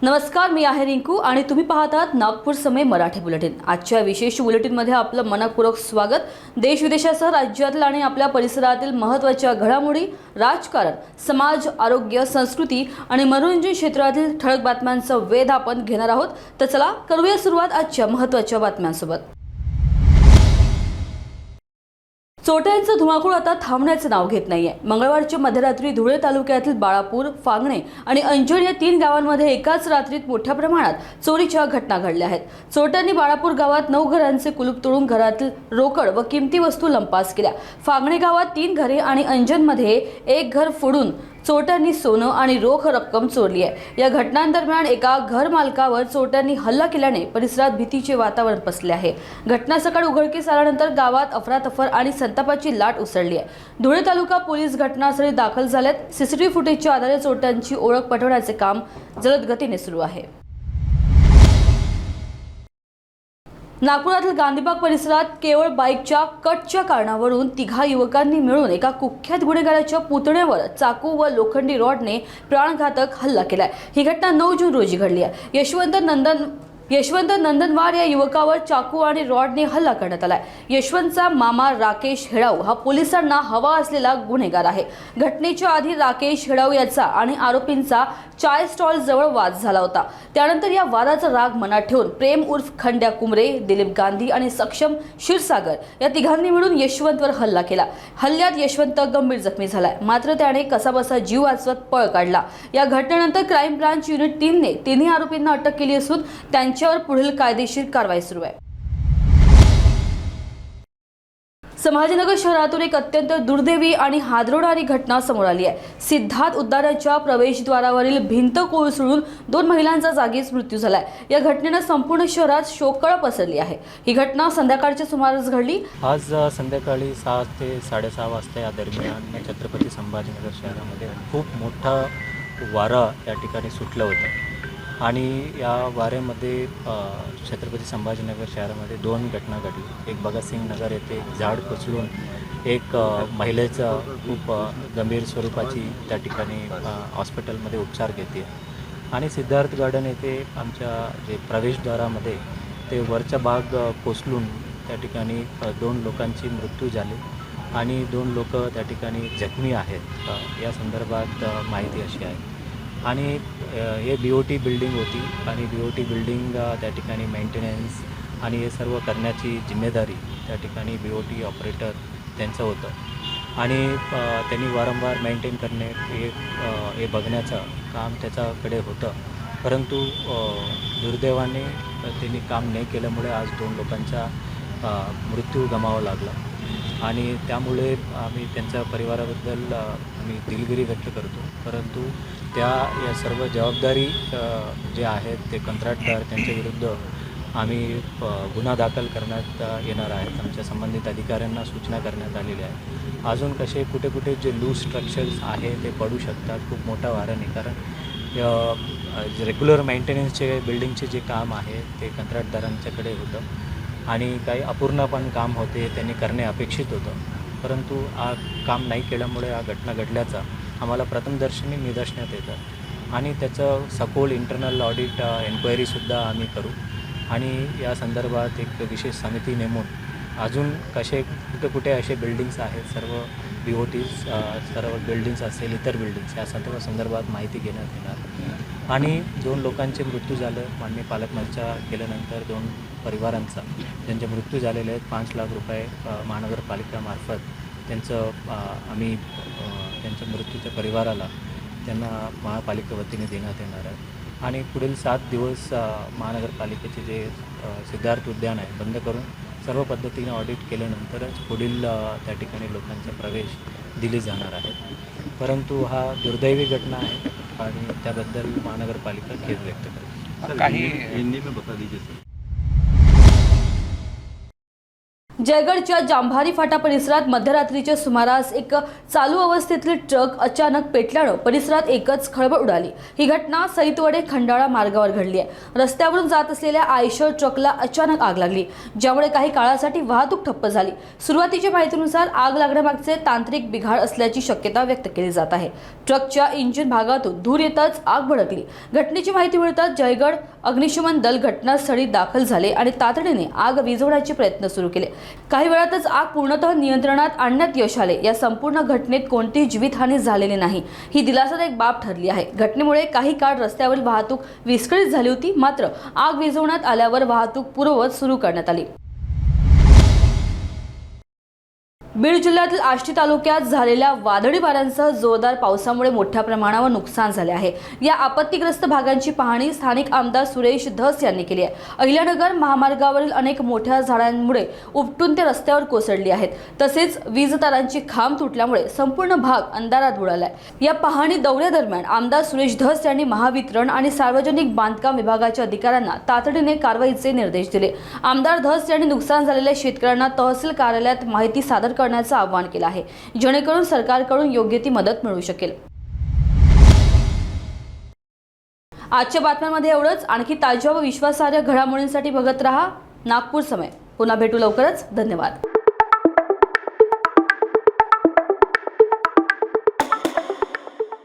नमस्कार, मी आहे रिंकू आणि तुम्ही पाहत आहात नागपूर समय मराठी बुलेटिन। आजच्या विशेष बुलेटिनमध्ये आपलं मनपूर्वक स्वागत। देश विदेशासह राज्यातील आणि आपल्या परिसरातील महत्त्वाच्या घडामोडी, राजकारण, समाज, आरोग्य, संस्कृती आणि मनोरंजन क्षेत्रातील ठळक बातम्यांचा वेध आपण घेणार आहोत। तर चला करूया सुरुवात आजच्या महत्त्वाच्या बातम्यांसोबत। चोरट्यांचं धुमाकूळ आता थांबण्याचं नाव घेत नाहीये। मंगळवारच्या मध्यरात्री धुळे तालुक्यातील बाळापूर, फांगणे आणि अंजण या 3 गावांमध्ये एकाच रात्रीत मोठ्या प्रमाणात चोरीच्या घटना घडल्या आहेत। चोरट्यांनी बाळापूर गावात 9 घरांचे कुलूप तोडून घरातील रोकड व किमती वस्तू लंपास केल्या। फांगणे गावात 3 घरे आणि अंजनमध्ये 1 घर फोडून चोरट्यांनी सोनं आणि रोख रक्कम चोरली आहे। या घटनांदरम्यान एका घर मालकावर चोरट्यांनी हल्ला केल्याने परिसरात भीतीचे वातावरण पसरले आहे। घटना सकाळी उघडकीस आल्यानंतर गावात अफरातफर आणि संतापाची लाट उसळली आहे। धुळे तालुका पोलीस घटनास्थळी दाखल झालेत। सीसीटीव्ही फुटेजच्या आधारे चोरट्यांची ओळख पटवण्याचे काम जलद गतीने सुरू आहे। नागपुरातील गांधीबाग परिसरात केवळ बाईकच्या कटच्या कारणावरून 3 युवकांनी मिळून एका कुख्यात गुन्हेगाराच्या पुतण्यावर चाकू व लोखंडी रॉडने प्राणघातक हल्ला केलाय। ही घटना 9 जून रोजी घडली आहे। यशवंत नंदनवार या युवकावर चाकू आणि रॉडने हल्ला करण्यात आलाय। यशवंतचा मामा राकेश हेडाव हा पोलिसांना हवा असलेला गुन्हेगार आहे। घटनेच्या आधी राकेश हेडाव याचा आणि आरोपींचा चाय स्टॉल जवळ वाद झाला होता। त्यानंतर या वादाचा राग मनात ठेवून प्रेम उर्फ खंड्या कुमरे, दिलीप गांधी आणि सक्षम क्षीरसागर या 3घांनी मिळून यशवंतवर हल्ला केला। हल्ल्यात यशवंत गंभीर जखमी झालाय, मात्र त्याने कसाबसा जीव वाचवत पळ काढला। या घटनेनंतर क्राईम ब्रांच युनिट 3 ने 3 आरोपींना अटक केली असून त्यांच्यावर पुढील कायदेशीर कारवाई सुरू आहे। संभाजीनगर शहरातून एक अत्यंत दुर्दैवी आणि हादरवणारी घटना समोर आली आहे। सिद्धार्थ उद्यानाच्या प्रवेशद्वारावरील भिंत कोसळून 2 महिलांचा जागीच मृत्यू झालाय। या घटनेने संपूर्ण शहरात शोककळा पसरली आहे। ही घटना संध्याकाळच्या सुमारास घडली। आज संध्याकाळी 6 ते 6:30 वाजता या दरम्यान छत्रपती संभाजीनगर शहरामध्ये खूप मोठा वारा या ठिकाणी सुटलं होतं आणि या वाऱ्यामध्ये छत्रपती संभाजीनगर शहरामध्ये 2 घटना घडली। एक भगतसिंग नगर येथे झाड कोसळून एक महिलेचा खूप गंभीर स्वरूपाची त्या ठिकाणी हॉस्पिटलमध्ये उपचार घेते आणि सिद्धार्थ गार्डन येथे आमच्या जे प्रवेशद्वारामध्ये ते वरचा भाग कोसळून त्या ठिकाणी 2 लोकांची मृत्यू झाली आणि 2 लोक त्या ठिकाणी जखमी आहेत। या संदर्भात माहिती अशी आहे आणि हे BOT बिल्डिंग होती आणि BOT बिल्डिंग त्या ठिकाणी मेंटेनन्स आणि हे सर्व करण्याची जिम्मेदारी त्या ठिकाणी BOT ऑपरेटर त्यांचं होतं आणि त्यांनी वारंवार मेंटेन करणे हे बघण्याचं काम त्याच्याकडे होतं, परंतु दुर्दैवाने त्यांनी काम नाही केल्यामुळे आज 2 लोकांचा मृत्यू गमावा लागला आणि त्यामुळे आम्ही त्यांच्या परिवाराबद्दल आम्ही दिलगिरी व्यक्त करतो। परंतु या सर्व जबाबदारी जे आहेत ते कंत्राटदार त्यांच्याविरुद्ध आम्ही गुन्हा दाखल करण्यात येणार आहेत। आमच्या संबंधित अधिकाऱ्यांना सूचना करण्यात आलेल्या आहे। अजून कुठे कुठे जे लूज स्ट्रक्चर्स आहे ते पडू शकतात खूप मोठा वाऱ्याने, कारण रेग्युलर मेंटेनन्सचे बिल्डिंगचे जे काम आहे ते कंत्राटदारांच्याकडे होतं आणि काही अपूर्ण पण काम होते त्यांनी करणे अपेक्षित होतं, परंतु काम नाही केल्यामुळे घटना घडल्याचा आम्हाला प्रथमदर्शनी निदर्शनात येतं आणि त्याचं सखोल इंटरनल ऑडिट एन्क्वायरीसुद्धा आम्ही करू आणि या संदर्भात एक विशेष समिती नेमून अजून कुठे असे बिल्डिंग्स आहेत, सर्व BOTs सर्व बिल्डिंग्स असेल इतर बिल्डिंग्स या सर्व संदर्भात माहिती घेण्यात येणार आणि 2 लोकांचे मृत्यू झाले। माननीय पालकमंत्र्यांच्या केल्यानंतर 2 परिवारांचा ज्यांचे मृत्यू झालेले आहेत 5 लाख रुपये महानगरपालिकामार्फत त्यांचं आम्ही त्यांच्या मृत्यूच्या परिवाराला त्यांना महापालिका वतीने देण्यात येणार आहे आणि पुढील 7 दिवस महानगरपालिकेचे जे सिद्धार्थ उद्यान आहे बंद करून सर्व पद्धतीने ऑडिट केल्यानंतरच पुढील त्या ठिकाणी लोकांचा प्रवेश दिले जाणार आहे। परंतु हा दुर्दैवी घटना आहे आणि त्याबद्दल महानगरपालिका खेद व्यक्त करते। जयगडच्या जांभारी फाटा परिसरात मध्यरात्रीच्या सुमारास एक चालू अवस्थेतील ट्रक अचानक पेटल्यानं परिसरात एकच खळबळ उडाली। ही घटना सईतवडे खंडाळा मार्गावर घडली आहे। रस्त्यावरून जात असलेल्या आयशर ट्रकला अचानक आग लागली, ज्यामुळे काही काळासाठी वाहतूक ठप्प झाली। सुरुवातीच्या माहितीनुसार आग लागण्यामागचे तांत्रिक बिघाड असल्याची शक्यता व्यक्त केली जात आहे। ट्रकच्या इंजिन भागातून धूर येताच आग भडकली। घटनेची माहिती मिळताच जयगड अग्निशमन दल घटनास्थळी दाखल झाले आणि तातडीने आग विझवण्याचे प्रयत्न सुरू केले। काही वेळातच आग पूर्णतः नियंत्रणात आणण्यात यश आले। या संपूर्ण घटनेत कोणतीही जीवितहानी झालेली नाही, ही दिलासादायक बाब ठरली आहे। घटनेमुळे काही काळ रस्त्यावरील वाहतूक विस्कळीत झाली होती, मात्र आग विझवण्यात आल्यावर वाहतूक पूर्ववत सुरू करण्यात आली। बीड जिल्ह्यातील आष्टी तालुक्यात झालेल्या वादळी वाऱ्यांसह जोरदार पावसामुळे मोठ्या प्रमाणावर नुकसान झाले आहे। या आपत्तीग्रस्त भागांची पाहणी स्थानिक आमदार सुरेश धस यांनी केली आहे। अहिल्यानगर महामार्गावरील अनेक मोठ्या झाडांमुळे उपटून ते रस्त्यावर कोसळली आहेत। तसेच वीज तारांची खांब तुटल्यामुळे संपूर्ण भाग अंधारात बुडालाय। या पाहणी दौऱ्यादरम्यान आमदार सुरेश धस यांनी महावितरण आणि सार्वजनिक बांधकाम विभागाच्या अधिकाऱ्यांना तातडीने कारवाईचे निर्देश दिले। आमदार धस यांनी नुकसान झालेल्या शेतकऱ्यांना तहसील कार्यालयात माहिती सादर करण्याचं आवाहन केलं आहे, जेणेकरून सरकारकडून योग्य ती मदत मिळू शकेल। आजच्या बातम्यांमध्ये एवढंच। आणखी ताज्या व विश्वासार्ह घडामोडींसाठी बघत रहा नागपूर समय। पुन्हा भेटू लवकरच। धन्यवाद।